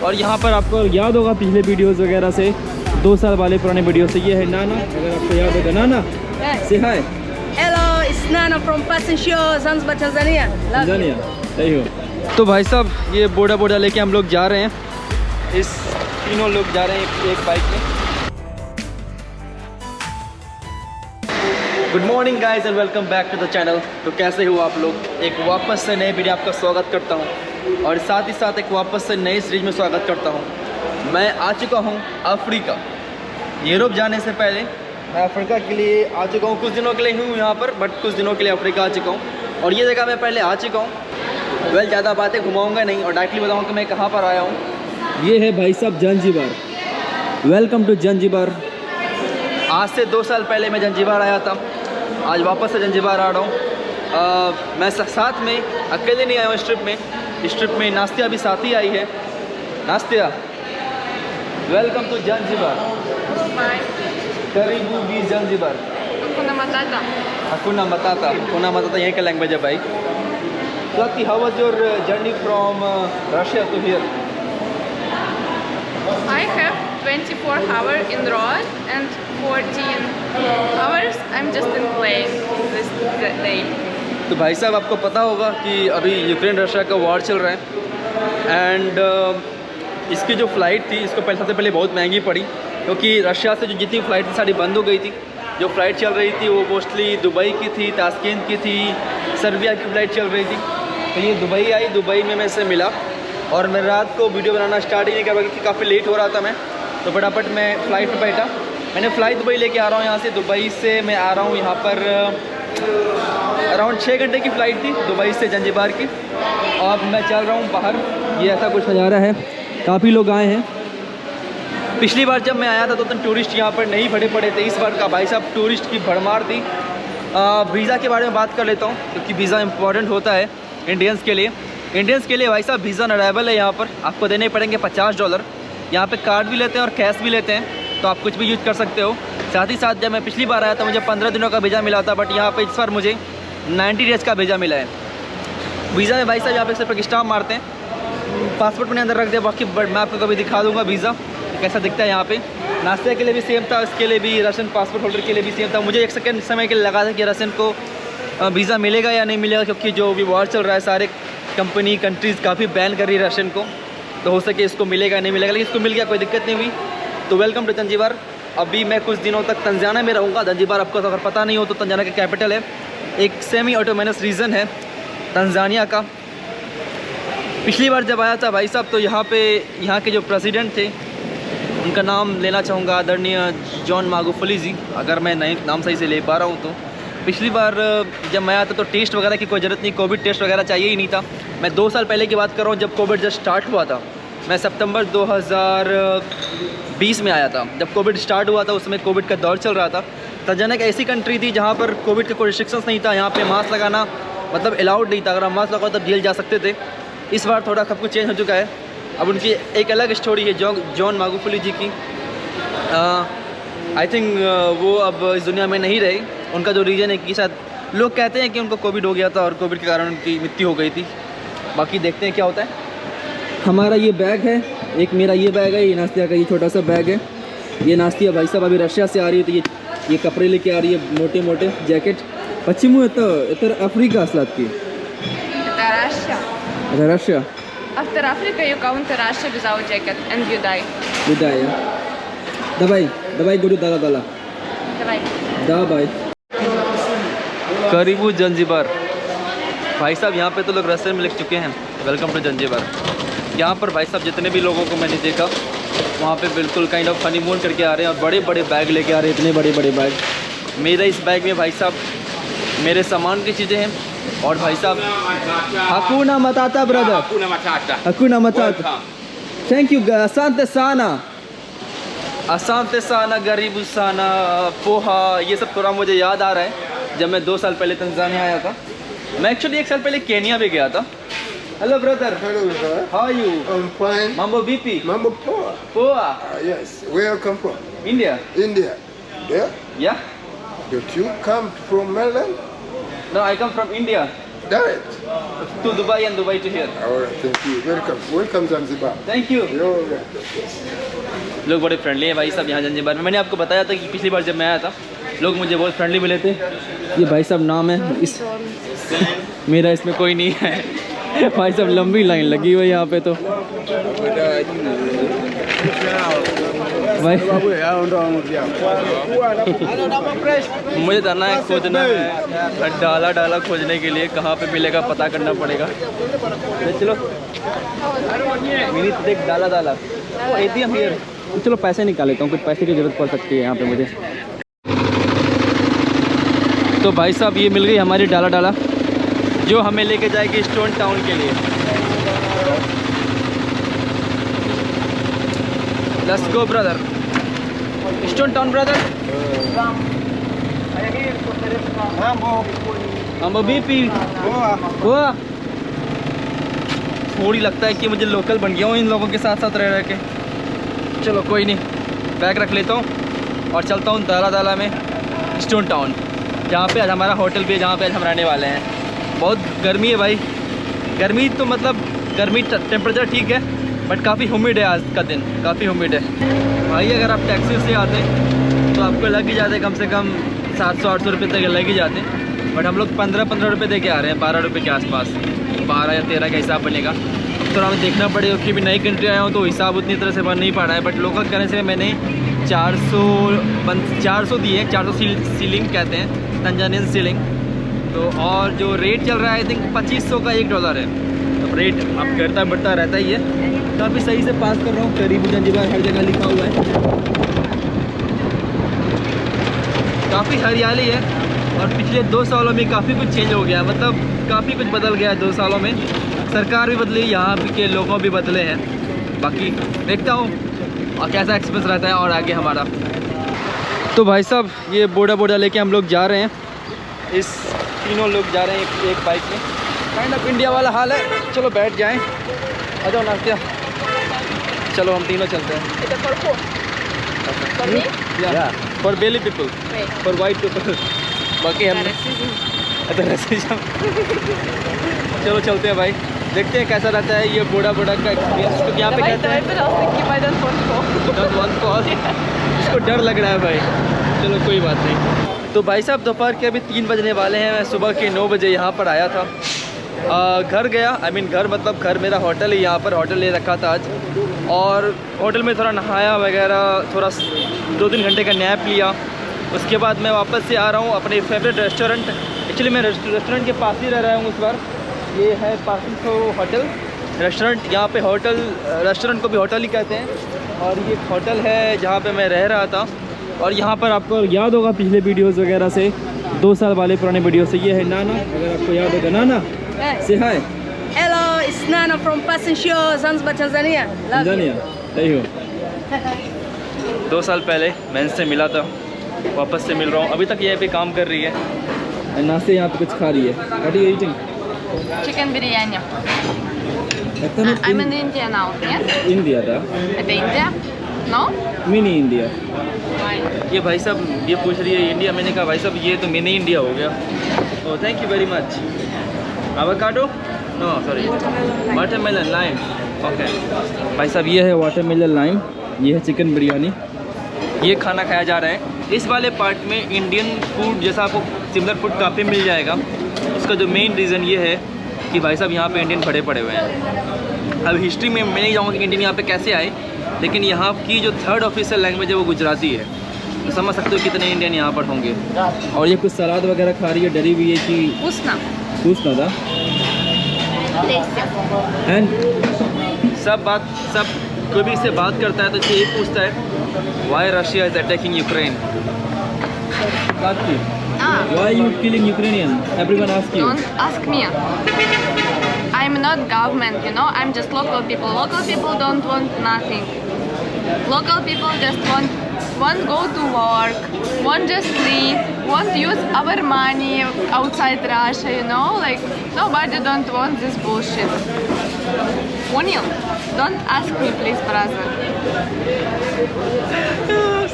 और यहाँ पर आपको याद होगा पिछले वीडियोस वगैरह से, 2 साल वाले पुराने वीडियो से, ये है नाना, अगर आपको याद होगा नाना से हाय। Hello, it's Nana from Passenger, Zanzibar, Tanzania. Love you. सही हो। तो भाई साहब ये बोड़ा लेके हम लोग जा रहे हैं, इस तीनों लोग जा रहे हैं एक बाइक में। Good morning guys and welcome back to the channel. तो कैसे हो आप लोग? एक वापस से नए वीडियो आपका स्वागत करता हूँ और साथ ही साथ एक वापस से नई सीरीज में स्वागत करता हूँ। मैं आ चुका हूँ अफ्रीका। यूरोप जाने से पहले मैं अफ्रीका के लिए आ चुका हूँ। कुछ दिनों के लिए हूँ यहाँ पर, बट कुछ दिनों के लिए अफ्रीका आ चुका हूँ और ये जगह मैं पहले आ चुका हूँ। वेल ज़्यादा बातें घुमाऊँगा नहीं और डायरेक्टली बताऊँगा कि मैं कहाँ पर आया हूँ। ये है भाई साहब जंजीबार। Welcome to Zanzibar. आज से 2 साल पहले मैं जंजीबार आया था, आज वापस से जंजीबार आ रहा हूँ। मैं साथ में अकेले नहीं आया हूँ इस ट्रिप में नास्तिया भी साथ ही आई है। नास्तिया वेलकम टू जंजीबार। करीबू भी जंजीबार। हकुना मताता यही का लैंग्वेज है भाई। Lucky, how was your journey from Russia to here? I have 24 hours in road and 14 hours I'm just in plane this day. तो भाई साहब आपको पता होगा कि अभी यूक्रेन रशिया का वॉर चल रहा है एंड इसकी जो फ़्लाइट थी इसको सबसे पहले बहुत महंगी पड़ी, क्योंकि रशिया से जो जितनी फ़्लाइट थी सारी बंद हो गई थी। जो फ़्लाइट चल रही थी वो मोस्टली दुबई की थी, ताशकेंत की थी, सर्बिया की फ़्लाइट चल रही थी। तो ये दुबई आई, दुबई में मैं इससे मिला और मैं रात को वीडियो बनाना स्टार्ट ही नहीं कर पाया क्योंकि काफ़ी लेट हो रहा था मैं। तो फटाफट मैं फ़्लाइट पर बैठा। मैंने फ़्लाइट दुबई लेके आ रहा हूँ यहाँ से। दुबई से मैं आ रहा हूँ यहाँ पर अराउंड 6 घंटे की फ़्लाइट थी दुबई से जंजीबार की और मैं चल रहा हूँ बाहर। ये ऐसा कुछ नज़ारा है, काफ़ी लोग आए हैं। पिछली बार जब मैं आया था तो टूरिस्ट यहाँ पर नहीं भरे पड़े थे। इस बार का भाई साहब टूरिस्ट की भरमार थी। वीज़ा के बारे में बात कर लेता हूँ क्योंकि वीज़ा इंपॉर्टेंट होता है इंडियंस के लिए। भाई साहब वीज़ा अराइवल है यहाँ पर, आपको देने पड़ेंगे $50। यहाँ पे कार्ड भी लेते हैं और कैश भी लेते हैं, तो आप कुछ भी यूज़ कर सकते हो। साथ ही साथ जब मैं पिछली बार आया था मुझे 15 दिनों का वीज़ा मिला था, बट यहाँ पे इस बार मुझे 90 डेज़ का वीज़ा मिला है। वीज़ा में भाई साहब यहाँ पे सिर्फ एक स्टाम्प मारते हैं, पासपोर्ट मैंने अंदर रख दिया, बाकी मैं आपको कभी दिखा दूँगा वीज़ा कैसा दिखता है यहाँ पे। नाश्ते के लिए भी सेम था, इसके लिए भी रशियन पासपोर्ट होल्डर के लिए भी सेम था। मुझे एक सेकंड समय के लिए लगा था कि रशियन को वीज़ा मिलेगा या नहीं मिलेगा, क्योंकि जो भी वॉर चल रहा है सारे कंट्रीज़ काफ़ी बैन कर रही है रशियन को, तो हो सके इसको मिलेगा नहीं मिलेगा, लेकिन इसको मिल गया, कोई दिक्कत नहीं हुई। तो वेलकम टू जंजीबार। अभी मैं कुछ दिनों तक तंजानिया में रहूँगा। जंजीबार आपको अगर पता नहीं हो तो तंजानिया का कैपिटल है, एक सेमी ऑटोनोमस रीजन है तंजानिया का। पिछली बार जब आया था भाई साहब तो यहाँ के जो प्रेसिडेंट थे उनका नाम लेना चाहूँगा, आदरणीय जॉन मागुफुली जी, अगर मैं नए नाम सही से ले पा रहा हूँ तो। पिछली बार जब मैं आया था तो टेस्ट वगैरह की कोई ज़रूरत नहीं, कोविड टेस्ट वगैरह चाहिए ही नहीं था। मैं 2 साल पहले की बात कर रहा हूँ जब कोविड जस्ट स्टार्ट हुआ था। मैं सितंबर 2020 में आया था। जब कोविड स्टार्ट हुआ था उसमें कोविड का दौर चल रहा था। तंजानिया एक ऐसी कंट्री थी जहाँ पर कोविड का कोई रिस्ट्रिक्शंस नहीं था। यहाँ पे मास्क लगाना मतलब अलाउड नहीं था, अगर आप मास्क लगाओ तब जेल जा सकते थे। इस बार थोड़ा सब कुछ चेंज हो चुका है। अब उनकी एक अलग स्टोरी है जॉन मागुफुली जी की। आई थिंक वो अब इस दुनिया में नहीं रहे। उनका जो रीज़न है कि शायद लोग कहते हैं कि उनको कोविड हो गया था और कोविड के कारण उनकी मृत्यु हो गई थी। बाकी देखते हैं क्या होता है। हमारा ये बैग है, एक मेरा ये बैग है, ये नास्तिया का ये छोटा सा बैग है। ये नास्तिया भाई साहब अभी रशिया से आ रही है, तो ये कपड़े लेके आ रही है, मोटे मोटे जैकेट। पश्चिम इतर अफ्रीका असलात की Russia. After Africa you come to Russia without jacket and you die. You die, yeah? Давай говорю дала. Давай. करीबू Zanzibar. भाई साहब यहाँ पे तो लोग रास्ते में लिख चुके हैं वेलकम टू जंजीबार। यहाँ पर भाई साहब जितने भी लोगों को मैंने देखा वहाँ पे बिल्कुल काइंड ऑफ हनीमून करके आ रहे हैं और बड़े बड़े बैग लेके आ रहे हैं, इतने बड़े बड़े बैग। मेरे इस बैग में भाई साहब मेरे सामान की चीज़ें हैं और भाई साहब हकुना मताता ब्रदर, हकुना मताता। Thank you. असांते साना गरीबू साना पोहा, ये सब थोड़ा मुझे याद आ रहा है जब मैं 2 साल पहले तंजानिया आया था। मैं एक्चुअली 1 साल पहले केनिया भी गया था। Hello brother. Hello, sir. How are you? I'm fine. Mambo VP. Mambo Poa. पोहा। Yes. Where you come from? India. India. Yeah? Yeah. Did you come from Maryland? No, I come from India. direct. To Dubai and Dubai to here. All right, thank you. Welcome. Welcome, Zanzibar. Thank you. You're welcome. लोग बड़े friendly हैं भाई साहब यहाँ Zanzibar में। मैंने आपको बताया था कि पिछली बार जब मैं आया था लोग मुझे बहुत फ्रेंडली मिले थे। ये भाई साहब नाम है इस मेरा इसमें कोई नहीं है भाई साहब लंबी लाइन लगी हुई है यहाँ पे तो भाई मुझे जाना है खोजना है डाला डाला खोजने के लिए कहाँ पे मिलेगा पता करना पड़ेगा। चलो मिनी देख डाला डाला ATM हियर। चलो पैसे निकाल लेता हूँ कुछ पैसे की ज़रूरत पड़ सकती है यहाँ पे मुझे। तो भाई साहब ये मिल गई हमारी डाला डाला जो हमें लेके जाएगी स्टोन टाउन के लिए। Let's go brother stone town brother. हम अभी पी हुआ थोड़ी लगता है कि मुझे लोकल बन गया हूँ इन लोगों के साथ साथ रह के। चलो कोई नहीं बैग रख लेता हूँ और चलता हूँ दाला दाला में स्टोन टाउन जहाँ पे आज हमारा होटल भी है जहाँ पे आज हम रहने वाले हैं। बहुत गर्मी है भाई गर्मी तो मतलब गर्मी टेम्परेचर ठीक है बट काफ़ी ह्यूमिड है आज का दिन काफ़ी ह्यूमिड है भाई। अगर आप टैक्सी से आते तो आपको लग ही जाते कम से कम 700-800 रुपये तक लग ही जाते बट हम लोग 15 रुपये दे के आ रहे हैं 12 रुपये के आसपास 12 या 13 का हिसाब बनेगा। तो हमें देखना पड़ेगा क्योंकि नई कंट्री आया हूँ तो हिसाब उतनी तरह से बन नहीं पा रहा है बट लोकल करेंसी में मैंने 400 दिए 400 सीलिंग कहते हैं तंजानियन सीलिंग। तो और जो रेट चल रहा है आई थिंक 2500 का $1 है। तो रेट अब करता बढ़ता रहता ही है। काफ़ी सही से पास कर रहा हूँ करीब जंजीबार हर जगह लिखा हुआ है। काफ़ी हरियाली है और पिछले 2 सालों में काफ़ी कुछ चेंज हो गया है मतलब काफ़ी कुछ बदल गया है 2 सालों में। सरकार भी बदली यहाँ के लोगों भी बदले हैं। बाकी देखता हूँ और कैसा एक्सपीरियंस रहता है और आगे हमारा। तो भाई साहब ये बोर्डा लेके हम लोग जा रहे हैं। इस तीनों लोग जा रहे हैं एक बाइक में। काइंड ऑफ इंडिया वाला हाल है। चलो बैठ जाएं आ जाओ नाश्ता। चलो हम तीनों चलते हैं। For belly people for white people बाकी हम चलो चलते हैं भाई देखते हैं कैसा रहता है ये बोड़ा का एक्सपीरियंस। तो यहाँ पे कहते हैं इसको डर लग रहा है भाई। चलो कोई बात नहीं। तो भाई साहब दोपहर के अभी 3 बजने वाले हैं। मैं सुबह के 9 बजे यहाँ पर आया था। घर गया घर मतलब घर मेरा होटल है यहाँ पर होटल ले रखा था आज और होटल में थोड़ा नहाया वगैरह थोड़ा 2-3 घंटे का नैप लिया। उसके बाद मैं वापस से आ रहा हूँ अपने फेवरेट रेस्टोरेंट। एक्चुअली मैं रेस्टोरेंट के पास ही रह रहा हूँ इस बार। ये है पासिंग होटल रेस्टोरेंट। यहाँ पे होटल रेस्टोरेंट को भी होटल ही कहते हैं और ये होटल है जहाँ पे मैं रह रहा था। और यहाँ पर आपको याद होगा पिछले वीडियोस वगैरह से 2 साल वाले पुराने वीडियो से ये है नाना। अगर आपको याद होगा नाना से हाय। Hello, it's Nana from Passenger, Zanzibar, Tanzania. Love you. यही हो 2 साल पहले मैं इनसे मिला था वापस से मिल रहा हूँ। अभी तक ये पे काम कर रही है नाश्ते यहाँ पे कुछ खा रही है। What are you eating? Chicken biryani. I'm in India now, yes? India था। Это India? No? Mini India. Why? ये भाई साहब ये पूछ रही है इंडिया। मैंने कहा भाई साहब ये तो मिनी इंडिया हो गया। Oh thank you very much. Avocado no sorry watermelon lime. Okay भाई साहब ये है वाटरमेलन लाइम। ये है चिकन बिरयानी। ये खाना खाया जा रहा है। इस वाले पार्ट में इंडियन फूड जैसा आपको सिमिलर फूड काफ़ी मिल जाएगा। उसका जो मेन रीज़न ये है कि भाई साहब यहाँ पे इंडियन भरे पड़े हुए हैं। अब हिस्ट्री में मैं नहीं जाऊँगा कि इंडियन यहाँ पे कैसे आए लेकिन यहाँ की जो 3rd ऑफिशियल लैंग्वेज है वो गुजराती है। तो समझ सकते हो कितने इंडियन यहाँ पर होंगे। और ये कुछ सलाद वगैरह खा रही है डरी हुई है कि पूछना था। एंड सब कोई भी इससे बात करता है तो इससे ये पूछता है Y Russia is attacking Ukraine. बात की why you killing Ukrainian everyone ask you. Don't ask me. I'm not government, you know. I'm just local people. Local people don't want nothing. Local people just want go to work, want just live, want use our money outside Russia, you know. Like nobody don't want this bullshit. Unil, don't ask me, please, brother.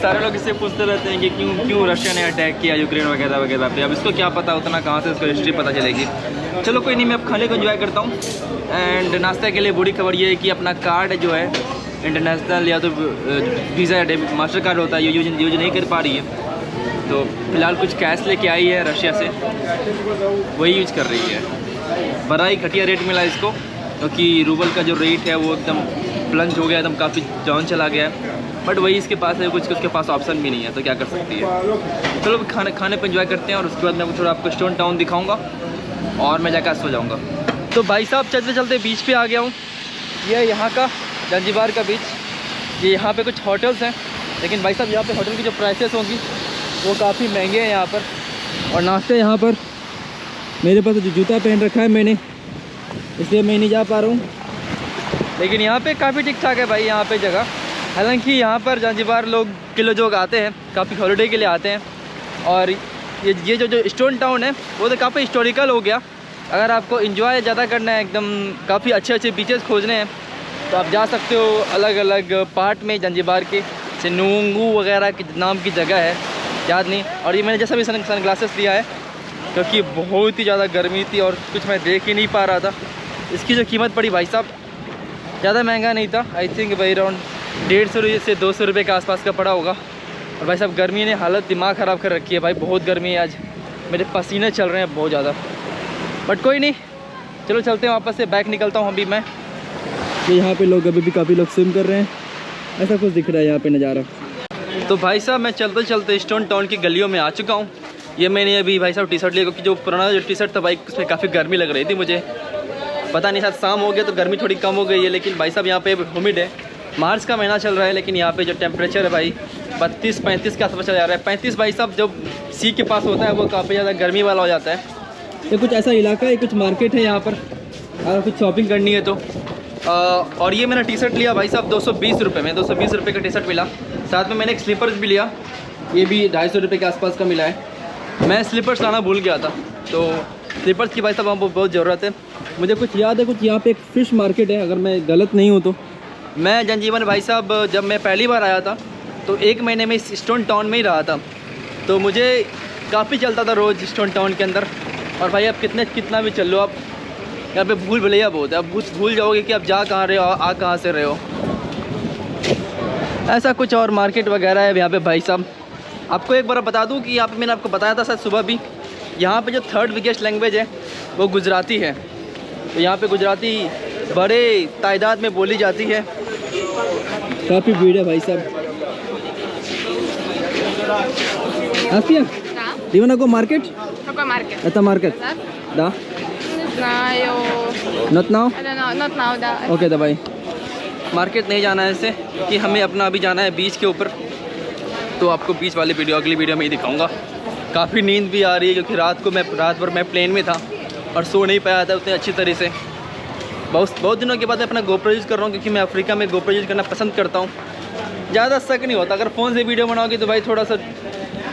सारे लोग इससे पूछते रहते हैं कि क्यों Russia ने attack किया यूक्रेन वगैरह वगैरह पे। अब इसको क्या पता उतना कहाँ से इसको हिस्ट्री पता चलेगी। चलो कोई नहीं, मैं अब खाने को एंजॉय करता हूँ। एंड नाश्ते के लिए बुरी खबर ये है कि अपना कार्ड जो है इंटरनेशनल या तो वीज़ा या डेबिट मास्टर कार्ड होता है, ये यूज नहीं कर पा रही है। तो फिलहाल कुछ कैश लेके आई है रशिया से, वही यूज कर रही है। बड़ा ही घटिया रेट मिला इसको, क्योंकि रूबल का जो रेट है वो एकदम प्लंज हो गया, एकदम काफ़ी डाउन चला गया है। बट वही इसके पास है, कुछ उसके पास ऑप्शन भी नहीं है, तो क्या कर सकती है। चलो खाने पे एंजॉय करते हैं और उसके बाद मैं थोड़ा आपको स्टोन टाउन दिखाऊंगा और मैं जाकर सो जाऊंगा। तो भाई साहब चलते चलते बीच पे आ गया हूँ। ये यहाँ का जंजीबार का बीच। ये यहाँ पे कुछ होटल्स हैं, लेकिन भाई साहब यहाँ पे होटल की जो प्राइसेस होंगी वो काफ़ी महंगे हैं यहाँ पर। और नाश्ते यहाँ पर, मेरे पास जो जूता पहन रखा है मैंने, इसलिए मैं नहीं जा पा रहा हूँ। लेकिन यहाँ पे काफ़ी ठीक ठाक है भाई यहाँ पे जगह। हालांकि यहाँ पर जंजीबार के लोग आते हैं, काफ़ी हॉलीडे के लिए आते हैं। और ये जो स्टोन टाउन है वो तो काफ़ी हिस्टोरिकल हो गया। अगर आपको एंजॉय ज़्यादा करना है, एकदम काफ़ी अच्छे बीचेस खोजने हैं, तो आप जा सकते हो अलग अलग पार्ट में जंजीबार के। सिनूंगू वगैरह के नाम की जगह है, याद नहीं। और ये मैंने जैसा भी सन ग्लासेस लिया है, क्योंकि बहुत ही ज़्यादा गर्मी थी और कुछ मैं देख ही नहीं पा रहा था। इसकी जो कीमत पड़ी भाई साहब, ज़्यादा महंगा नहीं था। आई थिंक भाई अराउंड 150 से 200 रुपये के आसपास का पड़ा होगा। और भाई साहब गर्मी ने हालत दिमाग ख़राब कर रखी है भाई, बहुत गर्मी है आज, मेरे पसीने चल रहे हैं बहुत ज़्यादा। बट कोई नहीं, चलो चलते हैं वापस से, बैक निकलता हूँ अभी मैं। तो यहाँ पे लोग अभी भी काफ़ी लोग स्विम कर रहे हैं, ऐसा कुछ दिख रहा है यहाँ पे नज़ारा। तो भाई साहब मैं चलते चलते स्टोन टाउन की गलियों में आ चुका हूँ। ये मैंने अभी भाई साहब टी शर्ट लिया, क्योंकि जो पुराना जो टी शर्ट था भाई उसमें काफ़ी गर्मी लग रही थी मुझे। पता नहीं शायद शाम हो गया तो गर्मी थोड़ी कम हो गई है। लेकिन भाई साहब यहाँ पे ह्यूमिड है, मार्च का महीना चल रहा है, लेकिन यहाँ पे जो टेम्परेचर है भाई 32-35 के आसपास चला जा रहा है। 35 भाई साहब जब सी के पास होता है वो काफ़ी ज़्यादा गर्मी वाला हो जाता है। ये कुछ ऐसा इलाका है, कुछ मार्केट है यहाँ पर, अगर कुछ शॉपिंग करनी है तो। और ये मैंने टी शर्ट लिया भाई साहब 220 रुपये में, 220 रुपये का टी शर्ट मिला। साथ में मैंने एक स्लीपर्स भी लिया, ये भी 250 रुपये के आसपास का मिला है। मैं स्लीपर्स लाना भूल गया था, तो स्लीपर्स की भाई साहब हमको बहुत ज़रूरत है। मुझे कुछ याद है, कुछ यहाँ पे एक फ़िश मार्केट है, अगर मैं गलत नहीं हूँ तो। मैं जनजीवन भाई साहब जब मैं पहली बार आया था तो 1 महीने में स्टोन टाउन में ही रहा था, तो मुझे काफ़ी चलता था रोज़ स्टोन टाउन के अंदर। और भाई अब कितना भी चल लो, आप यहाँ पे भूल भुलैया बहुत है, आप भूल जाओगे कि आप जा कहाँ रहे हो, आ कहाँ से रहे हो। ऐसा कुछ और मार्केट वगैरह है यहाँ पे भाई साहब। आपको एक बार बता दूँ कि यहाँ पे मैंने आपको बताया था शायद सुबह भी, यहाँ पे जो 3rd बिगेस्ट लैंग्वेज है वो गुजराती है। तो यहाँ पे गुजराती बड़े तादाद में बोली जाती है। काफ़ी भीड़ है भाई साहब। Asia, do you wanna go market? Какой market? At the market. Да? Знаю. Not now? I don't know, not now, да. Okay तो भाई मार्केट नहीं जाना है इससे, क्योंकि हमें अपना अभी जाना है बीच के ऊपर। तो आपको बीच वाली वीडियो अगली वीडियो में ही दिखाऊंगा। काफ़ी नींद भी आ रही है, क्योंकि रात भर मैं प्लेन में था और सो नहीं पाया था उतनी अच्छी तरह से। बहुत दिनों के बाद मैं अपना गोप्रो यूज़ कर रहा हूँ, क्योंकि मैं अफ्रीका में गोप्रो यूज़ करना पसंद करता हूँ। ज़्यादा शक नहीं होता, अगर फ़ोन से वीडियो बनाओगे तो भाई थोड़ा सा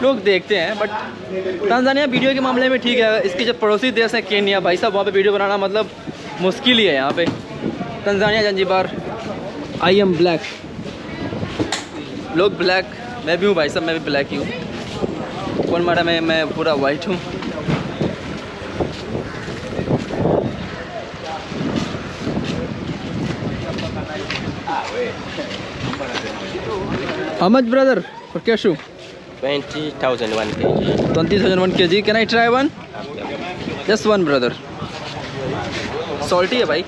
लोग देखते हैं। बट तंजानिया वीडियो के मामले में ठीक है। इसके जो पड़ोसी देश है केन्या, भाई साहब वहाँ पे वीडियो बनाना मतलब मुश्किल ही है यहाँ पे। Tanzania Zanzibar, I am black, लोग ब्लैक, मैं भी हूँ भाई साहब, मैं भी ब्लैक ही हूँ। कौन मारा मैं पूरा वाइट हूँ। How much brother for cashew? 20,000 1 kg. 20,000 1 kg. Can I try one? Just one brother. Salty है भाई.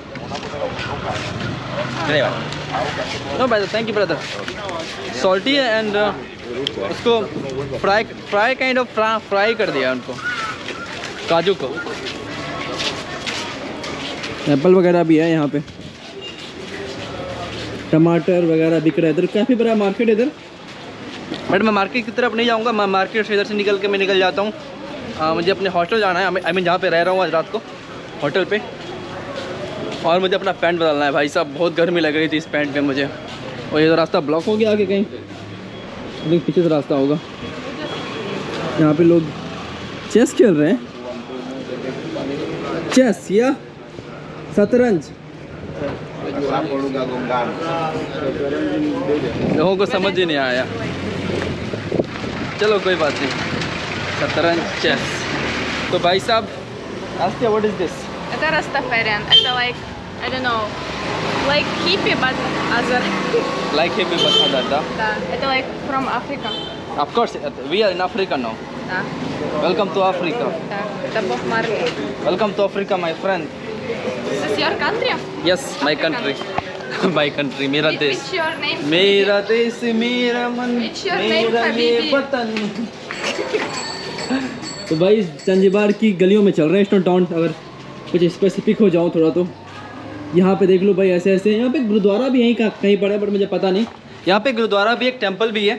No brother, thank you brother. Salty है and उसको फ्राई काइंड ऑफ फ्राई कर दिया उनको, काजू को। एप्पल वगैरह भी है यहाँ पे, टमाटर वगैरह बिक रहा है। इधर काफ़ी बड़ा मार्केट है इधर, बट मैं मार्केट की तरफ नहीं जाऊँगा। मैं मार्केट से इधर से निकल के मैं निकल जाता हूँ। मुझे अपने हॉस्टल जाना है, आई मीन जहाँ पे रह रहा हूँ आज रात को, होटल पे। और मुझे अपना पैंट बदलना है भाई साहब, बहुत गर्मी लग रही थी इस पैंट पे मुझे। और ये तो रास्ता ब्लॉक हो गया आगे कहीं, लेकिन पीछे से रास्ता होगा। यहाँ पे लोग चेस खेल रहे हैं, चेस या शतरंज। लोगों को समझ ही नहीं आया, चलो कोई बात नहीं। शतरंज, चेस। तो भाई साहब Astia, what is this? Это Rastafarian. Это like, I don't know, like hippie but other. Like hippie but other, da? Да. Это like from Africa. Of course, we are in Africa now. Да. Welcome to Africa. Да. Это Bob Marley. Welcome to Africa, my friend. This is your country? Yes, my African. country. My country, मेरा देश. Which your name? मेरा देश मेरा मन It's your name, मेरा ये Habibi. वतन। तो भाई जंजीबार की गलियों में चल रहे हैं स्टोन टाउन। अगर कुछ स्पेसिफिक हो जाऊँ थोड़ा तो यहाँ पे देख लो भाई, ऐसे ऐसे यहाँ पे गुरुद्वारा भी यहीं कहीं पड़ा है, बट मुझे पता नहीं। यहाँ पे गुरुद्वारा भी, एक टेंपल भी है,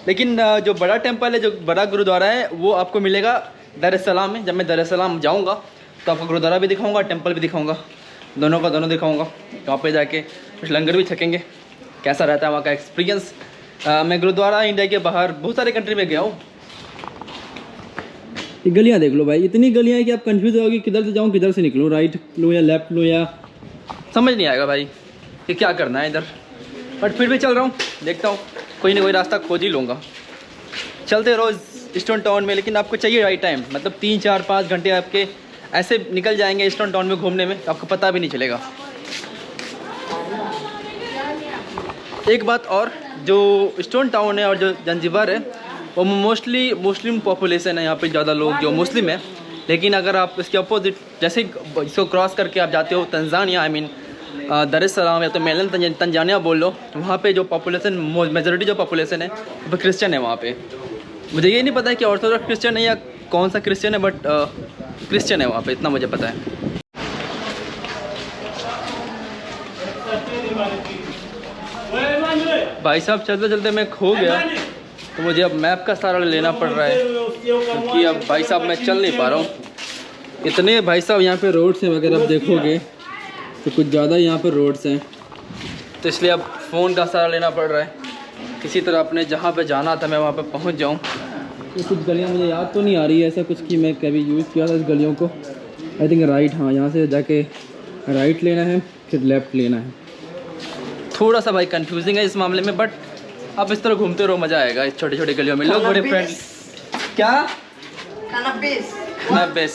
लेकिन जो बड़ा टेंपल है, जो बड़ा गुरुद्वारा है, वो आपको मिलेगा दर es सलाम में। जब मैं दर es सलाम जाऊँगा तो आपको गुरुद्वारा भी दिखाऊंगा, टेंपल भी दिखाऊंगा, दोनों का दोनों दिखाऊंगा। वहाँ पे जाके कुछ लंगर भी छकेंगे, कैसा रहता है वहाँ का एक्सपीरियंस। मैं गुरुद्वारा इंडिया के बाहर बहुत सारे कंट्री में गया हूँ। ये गलियाँ देख लो भाई, इतनी गलियाँ हैं कि आप कंफ्यूज हो गए किधर से जाऊँ किधर से निकलूँ, राइट लूँ या लेफ्ट लूँ, या समझ नहीं आएगा भाई कि क्या करना है इधर। बट फिर भी चल रहा हूँ, देखता हूँ, कोई ना कोई रास्ता खोज ही लूँगा। चलते रोज़ स्टोन टाउन में, लेकिन आपको चाहिए राइट टाइम, मतलब 3, 4, 5 घंटे आपके ऐसे निकल जाएंगे स्टोन टाउन में घूमने में, आपको पता भी नहीं चलेगा। एक बात और, जो स्टोन टाउन है और जो जंजीबार है वो मोस्टली मुस्लिम पॉपुलेशन है। यहाँ पे ज़्यादा लोग जो मुस्लिम है, लेकिन अगर आप इसके अपोजिट जैसे इसको क्रॉस करके आप जाते हो तंजानिया, आई मीन दर es सलाम या तो मेलन तंजानिया बोल लो, वहाँ पे जो पॉपुलेशन, मेजोरिटी जो पॉपुलेशन है वो क्रिश्चियन है वहाँ पे। मुझे ये नहीं पता है कि ऑर्थोडॉक्स क्रिश्चियन है या कौन सा क्रिश्चियन है, बट क्रिश्चियन है वहाँ पे, इतना मुझे पता है। भाई साहब चलते चलते मैं खो गया, तो मुझे अब मैप का सहारा लेना पड़ रहा है, क्योंकि अब भाई साहब मैं चल नहीं पा रहा हूँ। इतने भाई साहब यहाँ पे रोड्स हैं, अगर आप देखोगे तो कुछ ज़्यादा यहाँ पे रोड्स हैं, तो इसलिए अब फ़ोन का सहारा लेना पड़ रहा है, किसी तरह अपने जहाँ पे जाना था मैं वहाँ पे पहुँच जाऊँ। तो कुछ गलियाँ मुझे याद तो नहीं आ रही है ऐसा कुछ कि मैं कभी यूज़ किया था इस गलियों को। आई थिंक राइट, हाँ यहाँ से जाके राइट लेना है, फिर लेफ़्ट लेना है। थोड़ा सा भाई कंफ्यूजिंग है इस मामले में, बट आप इस तरह घूमते रहो, मज़ा आएगा इस छोटी छोटी गलियों में। लोग बड़े फ्रेंड्स। क्या कैनबिस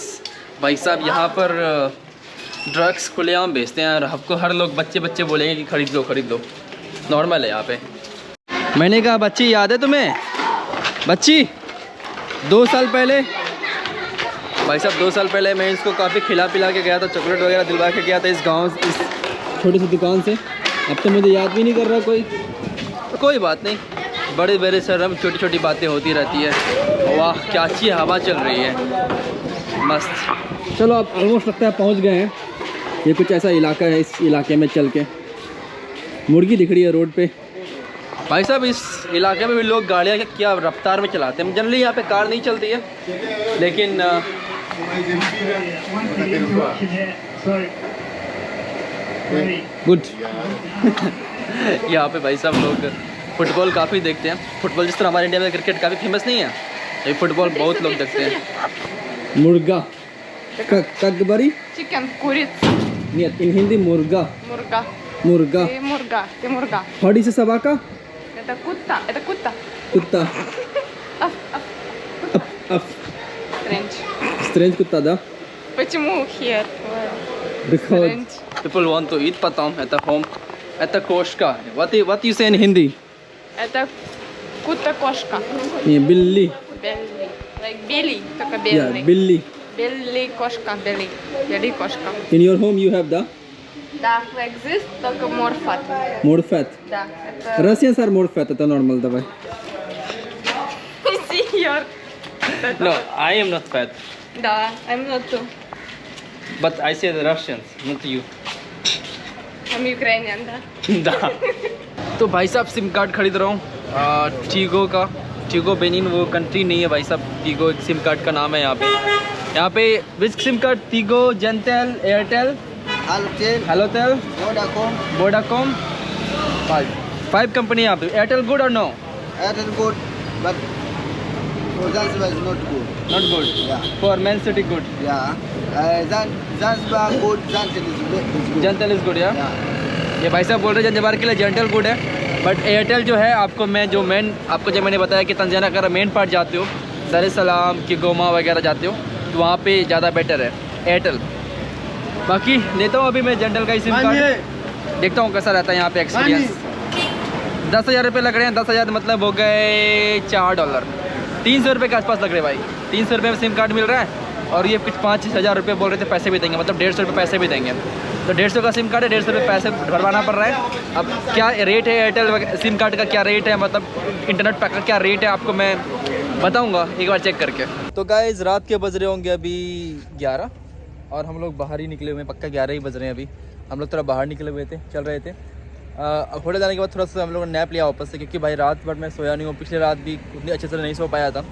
भाई साहब, यहाँ पर ड्रग्स खुलेआम बेचते हैं, आपको हर लोग बच्चे बोलेंगे कि खरीद लो, नॉर्मल है यहाँ पे। मैंने कहा बच्ची याद है तुम्हें, बच्ची 2 साल पहले भाई साहब 2 साल पहले मैं इसको काफ़ी खिला पिला के गया था, चॉकलेट वगैरह दिलवा के गया था इस गांव, इस छोटी सी दुकान से। अब तो मुझे याद भी नहीं कर रहा कोई, तो कोई बात नहीं, बड़े बड़े शहरों में छोटी छोटी बातें होती रहती है। वाह क्या अच्छी हवा चल रही है, मस्त। चलो अब ऑलमोस्ट लगता है पहुंच गए हैं। ये कुछ ऐसा इलाका है, इस इलाके में चल के मुर्गी दिख रही है रोड पे। भाई साहब इस इलाके में भी लोग गाड़ियाँ क्या रफ्तार में चलाते हैं। जनरली यहाँ पे कार नहीं चलती है, लेकिन गुड यहाँ पे भाई साहब लोग फुटबॉल काफ़ी देखते हैं। फुटबॉल जिस तरह हमारे इंडिया में क्रिकेट काफ़ी फेमस नहीं है, ये फुटबॉल बहुत लोग देखते हैं। मुर्गा कगबरी Chicken, курица. нет, in हिंदी मुर्गा Мурга. मुर्गा। Ты мурга. What is собака? Это кутта. Это кутта. कुत्ता। Аф, аф. Of Strange. स्ट्रेंज कुत्ता दा। Почему here? Because Strange. people want to eat потом at home. Это кошка. What you say in Hindi? Это кутта-кошка. ये बिल्ली। Белый. Like Billy, только Yeah, белый. बिल्ली। Белый кошка, белый. Белый кошка. In your home you have the Да, like this, только more fat. more fat. Да, это... Russians are more fat, это normal давай. See your... No, I am not fat, Да, I'm not too. but I say the Russians, not you. I'm Ukrainian, да. दा। तो भाई साहब SIM card खरीद रहा हूँ टीगो का। टीगो Benin वो country नहीं है भाई साहब, टीगो एक सिम कार्ड का नाम है यहाँ पे which SIM card? Tigo, Zantel, Airtel, Halotel, Vodacom, 5 company यहाँ पे। एयरटेल गुड और no? Airtel good, but for Zanzibar is not good. Not good. Yeah. For man city good, Yeah. Zanzibar good, Zanzibar is good. Zantel is good. Yeah. ये भाई साहब बोल रहे हैं Zanzibar के लिए जेंटेल गुड है, बट एयरटेल जो है आपको मैं जो मेन आपको जब मैंने बताया कि तंजानिया अगर मेन पार्ट जाते हो, दर es सलाम, किगोमा वगैरह जाते हो, तो वहाँ पे ज़्यादा बेटर है। एयरटेल। बाकी लेता हूँ अभी मैं जनरल का ही सिम कार्ड, देखता हूँ कैसा रहता है यहाँ पे एक्सपीरियंस। 10,000 रुपये लग रहे हैं, 10,000 मतलब हो गए $4, 300 रुपये के आसपास लग रहे हैं भाई। 300 रुपये में सिम कार्ड मिल रहा है और ये कुछ 5,000 रुपये बोल रहे थे पैसे भी देंगे, मतलब 150 रुपये पैसे भी देंगे। तो 150 का सिम कार्ड है, 150 रुपये पैसे भरवाना पड़ रहा है। अब क्या रेट है एयरटेल सिम कार्ड का, क्या रेट है, मतलब इंटरनेट पैक का क्या रेट है, आपको मैं बताऊँगा एक बार चेक करके। तो गाइस रात के बज रहे होंगे अभी 11 और हम लोग बाहर ही निकले हुए हैं, पक्का 11 ही बज रहे हैं अभी। हम लोग थोड़ा बाहर निकले हुए थे, चल रहे थे। होटल जाने के बाद थोड़ा सा हम लोगों ने नैप लिया वापस से, क्योंकि भाई रात भर मैं सोया नहीं हूँ, पिछली रात भी उतनी अच्छे से नहीं सो पाया था।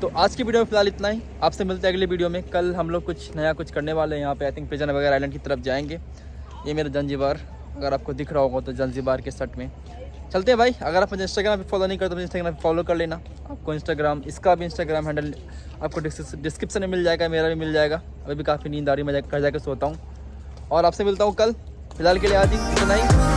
तो आज की वीडियो में फिलहाल इतना ही, आपसे मिलते हैं अगली वीडियो में। कल हम लोग कुछ नया कुछ करने वाले हैं यहाँ पे, आई थिंक प्रिजन वगैरह आइलैंड की तरफ जाएंगे। ये मेरा जंजीबार, अगर आपको दिख रहा होगा तो जंजीबार के सट में चलते हैं भाई। अगर आप मुझे इंस्टाग्राम पे फॉलो नहीं करते तो मुझे इंस्टाग्राम पे फॉलो कर लेना। आपको इंस्टाग्राम, इसका भी इंस्टाग्राम हैंडल आपको डिस्क्रिप्शन में मिल जाएगा, मेरा भी मिल जाएगा। अभी भी काफ़ी नींद आ रही, मैं घर जाकर सोता हूँ और आपसे मिलता हूँ कल। फिलहाल के लिए आज ही इतना ही।